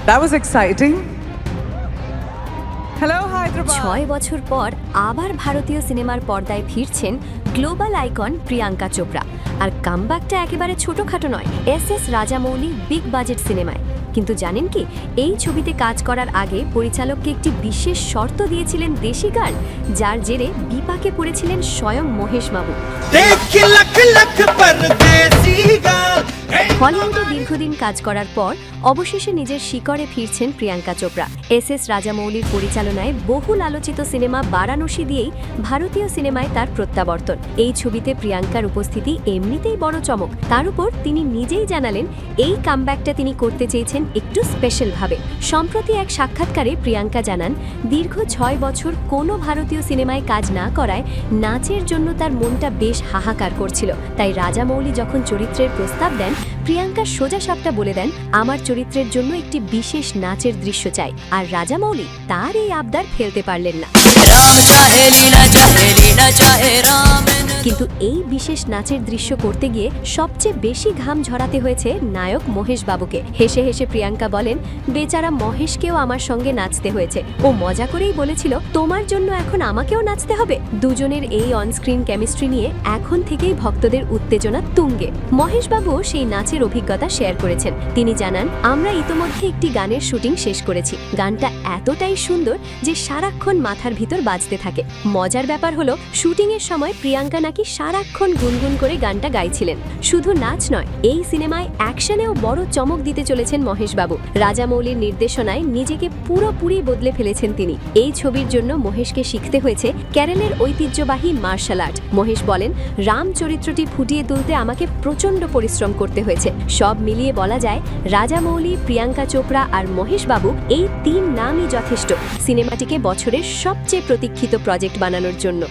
That was exciting. Hello, Hyderabad. 6 বছর পর আবার ভারতীয় সিনেমার পর্দায় ফিরছেন গ্লোবাল আইকন প্রিয়াঙ্কা চোপড়া। আর কামব্যাকটা একেবারে ছোটখাটো নয়, এস রাজামৌলি বিগ বাজেট সিনেমায়। কিন্তু জানেন কি, এই ছবিতে কাজ করার আগে পরিচালককে একটি বিশেষ শর্ত দিয়েছিলেন দেশি গার্ল, যার জেরে বিপাকে পড়েছিলেন স্বয়ং মহেশ বাবু। হলিউডে দীর্ঘদিন কাজ করার পর অবশেষে নিজের শিকড়ে ফিরছেন প্রিয়াঙ্কা চোপড়া। এস রাজামৌলির পরিচালনায় বহুল আলোচিত সিনেমা বারাণসী দিয়েই ভারতীয় সিনেমায় তার প্রত্যাবর্তন। এই ছবিতে প্রিয়াঙ্কার উপস্থিতি এমনিতেই বড় চমক। তার উপর তিনি নিজেই জানালেন এই কামব্যাকটা তিনি করতে চেয়েছেন একটু স্পেশালভাবে। সম্প্রতি এক সাক্ষাৎকারে প্রিয়াঙ্কা জানান, দীর্ঘ 6 বছর কোনো ভারতীয় সিনেমায় কাজ না করায় নাচের জন্য তার মনটা বেশ হাহাকার করছিল। তাই রাজামৌলি যখন চরিত্রের প্রস্তাব দেন, প্রিয়াঙ্কা সোজা সাপটা বলে দেন, আমার চরিত্রের জন্য একটি বিশেষ নাচের দৃশ্য চাই। আর রাজামৌলি তার এই আবদার ফেলতে পারলেন না। কিন্তু এই বিশেষ নাচের দৃশ্য করতে গিয়ে সবচেয়ে বেশি ঘাম ঝরাতে হয়েছে নায়ক মহেশ বাবুকে। হেসে হেসে প্রিয়াঙ্কা বলেন, বেচারা মহেশকেও আমার সঙ্গে নাচতে হয়েছে। ও মজা করেই বলেছিল, তোমার জন্য এখন আমাকেও নাচতে হবে। দুজনের এই অনস্ক্রিন কেমিস্ট্রি নিয়ে এখন থেকেই ভক্তদের উত্তেজনা তুঙ্গে। মহেশ বাবু সেই নাচের অভিজ্ঞতা শেয়ার করেছেন। তিনি জানান, আমরা ইতোমধ্যে একটি গানের শুটিং শেষ করেছি। গানটা এতটাই সুন্দর যে সারাক্ষণ মাথার ভিতর বাজতে থাকে। মজার ব্যাপার হলো, শুটিংয়ের সময় প্রিয়াঙ্কা নাকি সারাক্ষণ গুনগুন করে গানটা গাইছিলেন। শুধু নাচ নয়, এই সিনেমায় অ্যাকশনেও বড় চমক দিতে চলেছেন মহেশ বাবু। রাজামৌলির নির্দেশনায় নিজেকে পুরোপুরি বদলে ফেলেছেন তিনি। এই ছবির জন্য মহেশকে শিখতে হয়েছে কেরলের ঐতিহ্যবাহী মার্শাল আর্ট। মহেশ বলেন, রাম চরিত্রটি ফুটিয়ে তুলতে আমাকে প্রচণ্ড পরিশ্রম করতে হয়েছে। সব মিলিয়ে বলা যায়, রাজামৌলি, প্রিয়াঙ্কা চোপড়া আর মহেশ বাবু এই 3 নামই যথেষ্ট সিনেমাটিকে বছরের সবচেয়ে প্রতীক্ষিত প্রজেক্ট বানানোর জন্য।